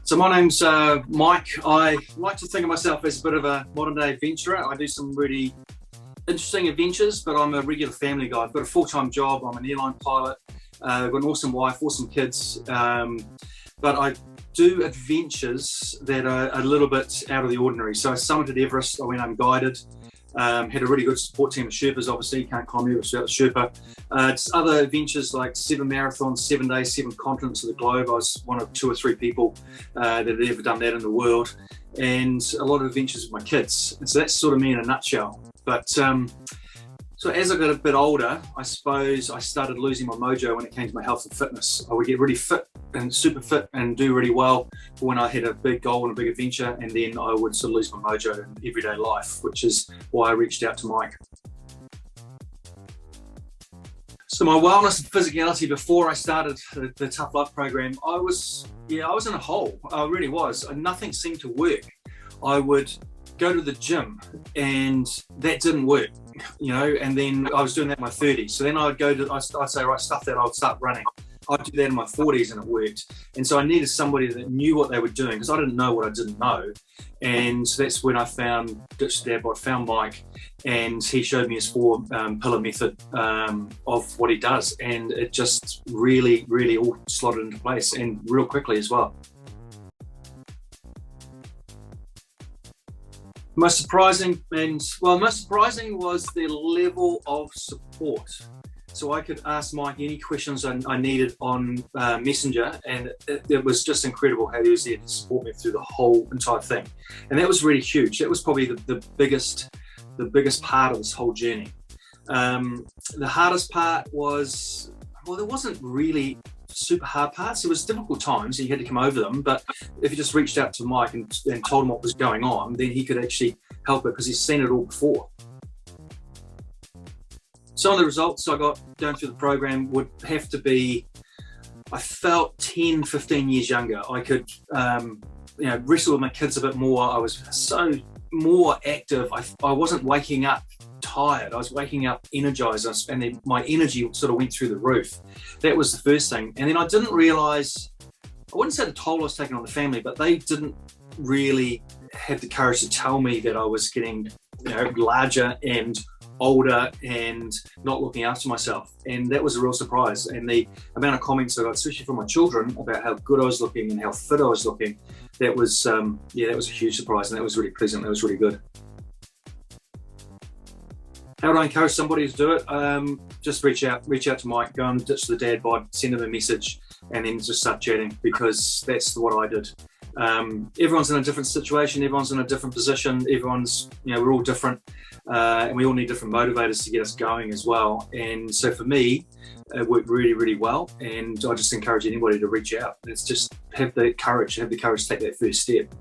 So my name's Mike. I like to think of myself as a bit of a modern day adventurer. I do some really interesting adventures, but I'm a regular family guy. I've got a full-time job. I'm an airline pilot. I've got an awesome wife, awesome kids. But I do adventures that are a little bit out of the ordinary. So I summited Everest. I went unguided. Had a really good support team of Sherpas, obviously. You can't climb Everest without a Sherpa. It's other adventures like 7 marathons, 7 days, 7 continents of the globe. I was one of 2 or 3 people that had ever done that in the world. And a lot of adventures with my kids. And so that's sort of me in a nutshell. But so as I got a bit older, I suppose I started losing my mojo when it came to my health and fitness. I would get really fit and super fit and do really well for when I had a big goal and a big adventure, and then I would sort of lose my mojo in everyday life, which is why I reached out to Mike. So my wellness and physicality before I started the Tough Love program, I was in a hole. I really was. Nothing seemed to work. I would go to the gym and that didn't work, and then I was doing that in my 30s. So then I'd say, right, stuff that, I'll start running. I'd do that in my 40s and it worked. And so I needed somebody that knew what they were doing because I didn't know what I didn't know. And so that's when I found DadBod, found Mike, and he showed me his 4-pillar method of what he does. And it just really, really all slotted into place, and real quickly as well. Most surprising was the level of support. So I could ask Mike any questions I needed on Messenger, and it was just incredible how he was there to support me through the whole entire thing. And that was really huge. That was probably the biggest part of this whole journey. The hardest part was, there wasn't really super hard parts. There was difficult times and you had to come over them, but if you just reached out to Mike and told him what was going on, then he could actually help it because he's seen it all before. Some of the results I got going through the program would have to be, I felt 10, 15 years younger. I could wrestle with my kids a bit more. I was so more active. I wasn't waking up tired. I was waking up energized, and then my energy sort of went through the roof. That was the first thing. And then I didn't realize, I wouldn't say the toll I was taking on the family, but they didn't really have the courage to tell me that I was getting larger and older and not looking after myself. And that was a real surprise. And the amount of comments I got, especially from my children, about how good I was looking and how fit I was looking, that was that was a huge surprise, and that was really pleasant. That was really good. How would I encourage somebody to do it? Just reach out to Mike, go and ditch the DadBod, send him a message, and then just start chatting, because that's what I did. Everyone's in a different situation, everyone's in a different position, everyone's, we're all different, and we all need different motivators to get us going as well. And so for me, it worked really, really well, and I just encourage anybody to reach out. It's just have the courage to take that first step.